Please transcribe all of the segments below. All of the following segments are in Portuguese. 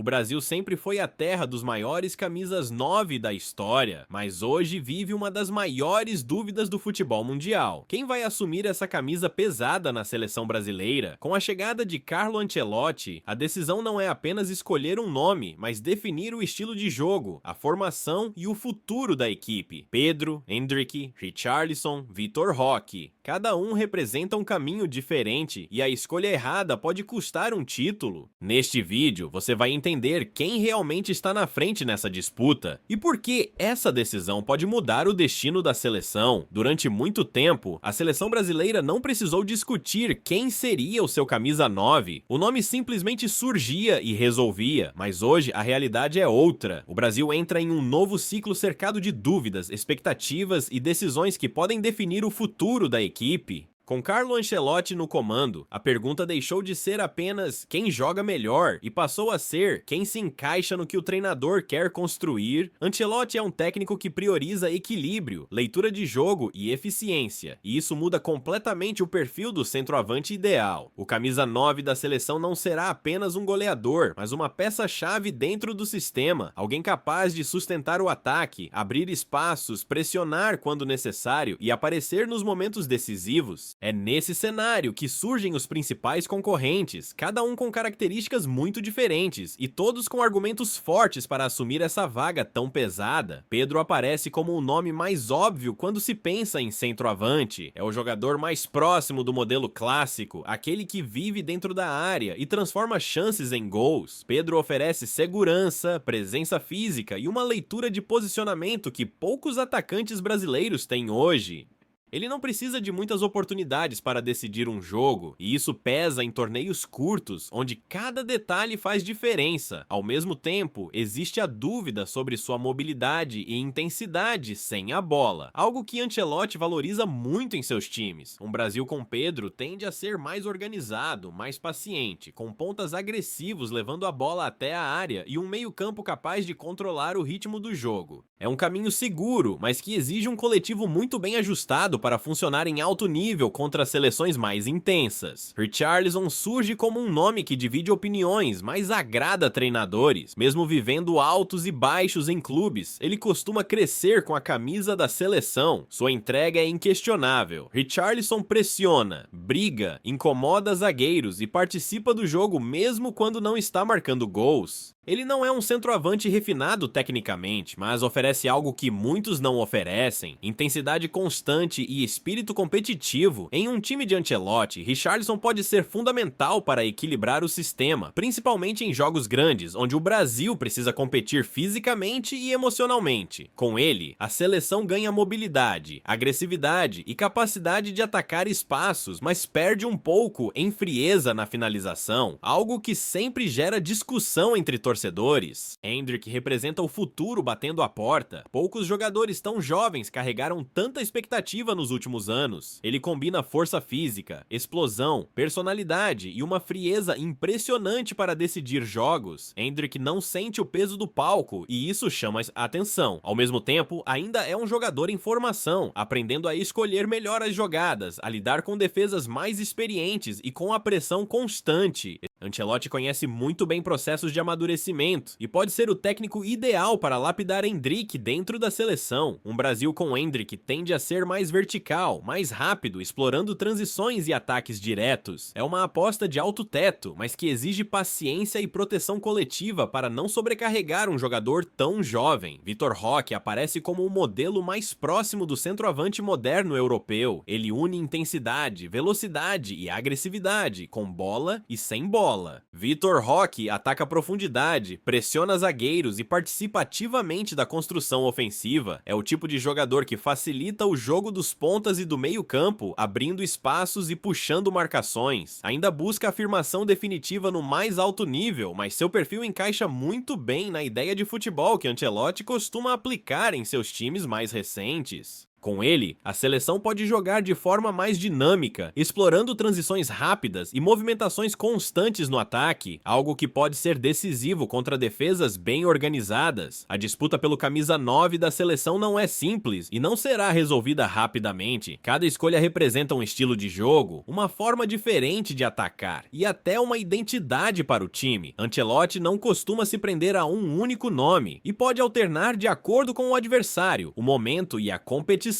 O Brasil sempre foi a terra dos maiores camisas 9 da história, mas hoje vive uma das maiores dúvidas do futebol mundial. Quem vai assumir essa camisa pesada na seleção brasileira? Com a chegada de Carlo Ancelotti, a decisão não é apenas escolher um nome, mas definir o estilo de jogo, a formação e o futuro da equipe. Pedro, Endrick, Richarlison, Vitor Roque. Cada um representa um caminho diferente e a escolha errada pode custar um título. Neste vídeo, você vai entender quem realmente está na frente nessa disputa e por que essa decisão pode mudar o destino da seleção. Durante muito tempo, a seleção brasileira não precisou discutir quem seria o seu camisa 9. O nome simplesmente surgia e resolvia, mas hoje a realidade é outra. O Brasil entra em um novo ciclo cercado de dúvidas, expectativas e decisões que podem definir o futuro da equipe. Com Carlo Ancelotti no comando, a pergunta deixou de ser apenas quem joga melhor e passou a ser quem se encaixa no que o treinador quer construir. Ancelotti é um técnico que prioriza equilíbrio, leitura de jogo e eficiência, e isso muda completamente o perfil do centroavante ideal. O camisa 9 da seleção não será apenas um goleador, mas uma peça-chave dentro do sistema, alguém capaz de sustentar o ataque, abrir espaços, pressionar quando necessário e aparecer nos momentos decisivos. É nesse cenário que surgem os principais concorrentes, cada um com características muito diferentes e todos com argumentos fortes para assumir essa vaga tão pesada. Pedro aparece como o nome mais óbvio quando se pensa em centroavante. É o jogador mais próximo do modelo clássico, aquele que vive dentro da área e transforma chances em gols. Pedro oferece segurança, presença física e uma leitura de posicionamento que poucos atacantes brasileiros têm hoje. Ele não precisa de muitas oportunidades para decidir um jogo, e isso pesa em torneios curtos, onde cada detalhe faz diferença. Ao mesmo tempo, existe a dúvida sobre sua mobilidade e intensidade sem a bola, algo que Ancelotti valoriza muito em seus times. Um Brasil com Pedro tende a ser mais organizado, mais paciente, com pontas agressivos levando a bola até a área e um meio-campo capaz de controlar o ritmo do jogo. É um caminho seguro, mas que exige um coletivo muito bem ajustado para funcionar em alto nível contra seleções mais intensas. Richarlison surge como um nome que divide opiniões, mas agrada treinadores. Mesmo vivendo altos e baixos em clubes, ele costuma crescer com a camisa da seleção. Sua entrega é inquestionável. Richarlison pressiona, briga, incomoda zagueiros e participa do jogo mesmo quando não está marcando gols. Ele não é um centroavante refinado tecnicamente, mas oferece algo que muitos não oferecem: intensidade constante e espírito competitivo. Em um time de Ancelotti, Richarlison pode ser fundamental para equilibrar o sistema, principalmente em jogos grandes, onde o Brasil precisa competir fisicamente e emocionalmente. Com ele, a seleção ganha mobilidade, agressividade e capacidade de atacar espaços, mas perde um pouco em frieza na finalização, algo que sempre gera discussão entre torcedores. Endrick representa o futuro batendo a porta. Poucos jogadores tão jovens carregaram tanta expectativa nos últimos anos. Ele combina força física, explosão, personalidade e uma frieza impressionante para decidir jogos. Endrick não sente o peso do palco e isso chama a atenção. Ao mesmo tempo, ainda é um jogador em formação, aprendendo a escolher melhor as jogadas, a lidar com defesas mais experientes e com a pressão constante. Ancelotti conhece muito bem processos de amadurecimento e pode ser o técnico ideal para lapidar Endrick dentro da seleção. Um Brasil com Endrick tende a ser mais vertical, mais rápido, explorando transições e ataques diretos. É uma aposta de alto teto, mas que exige paciência e proteção coletiva para não sobrecarregar um jogador tão jovem. Vitor Roque aparece como o modelo mais próximo do centroavante moderno europeu. Ele une intensidade, velocidade e agressividade, com bola e sem bola. Vitor Roque ataca a profundidade, pressiona zagueiros e participa ativamente da construção ofensiva. É o tipo de jogador que facilita o jogo dos pontas e do meio-campo, abrindo espaços e puxando marcações. Ainda busca afirmação definitiva no mais alto nível, mas seu perfil encaixa muito bem na ideia de futebol que Ancelotti costuma aplicar em seus times mais recentes. Com ele, a seleção pode jogar de forma mais dinâmica, explorando transições rápidas e movimentações constantes no ataque, algo que pode ser decisivo contra defesas bem organizadas. A disputa pelo camisa 9 da seleção não é simples e não será resolvida rapidamente. Cada escolha representa um estilo de jogo, uma forma diferente de atacar e até uma identidade para o time. Ancelotti não costuma se prender a um único nome e pode alternar de acordo com o adversário, o momento e a competição.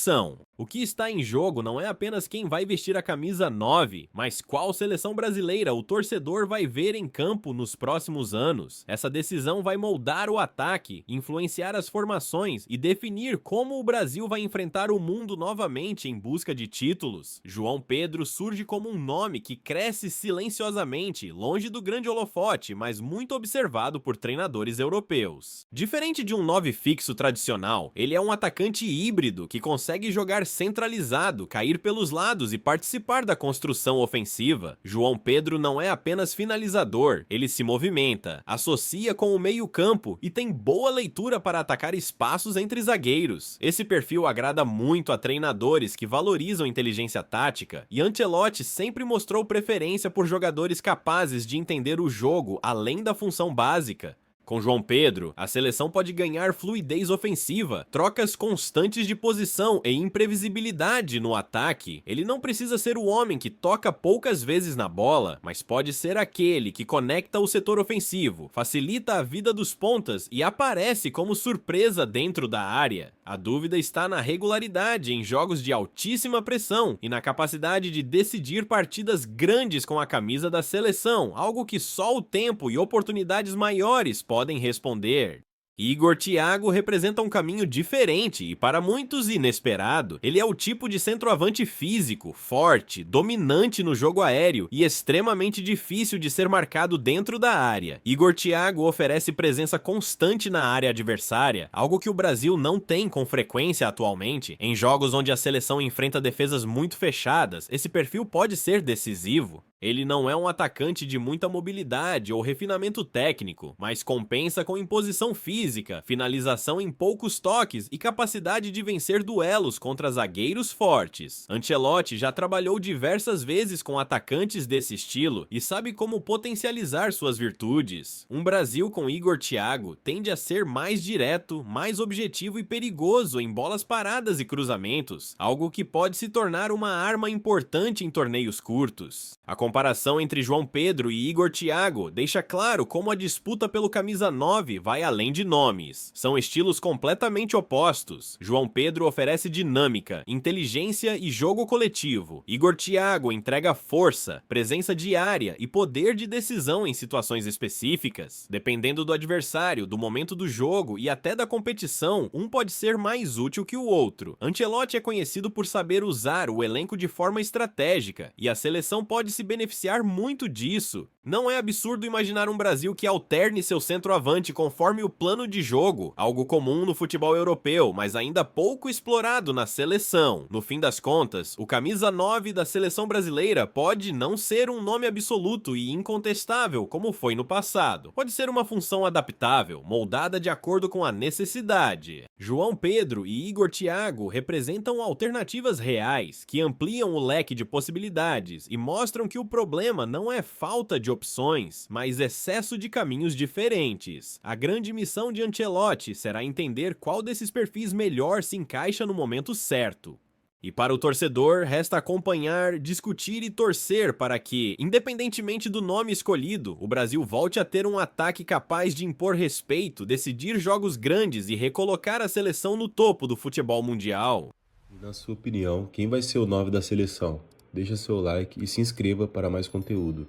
O que está em jogo não é apenas quem vai vestir a camisa 9, mas qual seleção brasileira o torcedor vai ver em campo nos próximos anos. Essa decisão vai moldar o ataque, influenciar as formações e definir como o Brasil vai enfrentar o mundo novamente em busca de títulos. João Pedro surge como um nome que cresce silenciosamente, longe do grande holofote, mas muito observado por treinadores europeus. Diferente de um 9 fixo tradicional, ele é um atacante híbrido que consegue jogar centralizado, cair pelos lados e participar da construção ofensiva. João Pedro não é apenas finalizador, ele se movimenta, associa com o meio-campo e tem boa leitura para atacar espaços entre zagueiros. Esse perfil agrada muito a treinadores que valorizam inteligência tática, e Ancelotti sempre mostrou preferência por jogadores capazes de entender o jogo além da função básica. Com João Pedro, a seleção pode ganhar fluidez ofensiva, trocas constantes de posição e imprevisibilidade no ataque. Ele não precisa ser o homem que toca poucas vezes na bola, mas pode ser aquele que conecta o setor ofensivo, facilita a vida dos pontas e aparece como surpresa dentro da área. A dúvida está na regularidade em jogos de altíssima pressão e na capacidade de decidir partidas grandes com a camisa da seleção, algo que só o tempo e oportunidades maiores podem responder. Igor Thiago representa um caminho diferente e para muitos inesperado. Ele é o tipo de centroavante físico, forte, dominante no jogo aéreo e extremamente difícil de ser marcado dentro da área. Igor Thiago oferece presença constante na área adversária, algo que o Brasil não tem com frequência atualmente. Em jogos onde a seleção enfrenta defesas muito fechadas, esse perfil pode ser decisivo. Ele não é um atacante de muita mobilidade ou refinamento técnico, mas compensa com imposição física, finalização em poucos toques e capacidade de vencer duelos contra zagueiros fortes. Ancelotti já trabalhou diversas vezes com atacantes desse estilo e sabe como potencializar suas virtudes. Um Brasil com Igor Thiago tende a ser mais direto, mais objetivo e perigoso em bolas paradas e cruzamentos, algo que pode se tornar uma arma importante em torneios curtos. A comparação entre João Pedro e Igor Thiago deixa claro como a disputa pelo camisa 9 vai além de nomes. São estilos completamente opostos. João Pedro oferece dinâmica, inteligência e jogo coletivo. Igor Thiago entrega força, presença diária e poder de decisão em situações específicas. Dependendo do adversário, do momento do jogo e até da competição, um pode ser mais útil que o outro. Ancelotti é conhecido por saber usar o elenco de forma estratégica e a seleção pode se beneficiar muito disso. Não é absurdo imaginar um Brasil que alterne seu centroavante conforme o plano de jogo, algo comum no futebol europeu, mas ainda pouco explorado na seleção. No fim das contas, o camisa 9 da seleção brasileira pode não ser um nome absoluto e incontestável como foi no passado. Pode ser uma função adaptável, moldada de acordo com a necessidade. João Pedro e Igor Thiago representam alternativas reais, que ampliam o leque de possibilidades e mostram que o problema não é falta de opções, mas excesso de caminhos diferentes. A grande missão de Ancelotti será entender qual desses perfis melhor se encaixa no momento certo. E para o torcedor, resta acompanhar, discutir e torcer para que, independentemente do nome escolhido, o Brasil volte a ter um ataque capaz de impor respeito, decidir jogos grandes e recolocar a seleção no topo do futebol mundial. Na sua opinião, quem vai ser o 9 da seleção? Deixa seu like e se inscreva para mais conteúdo.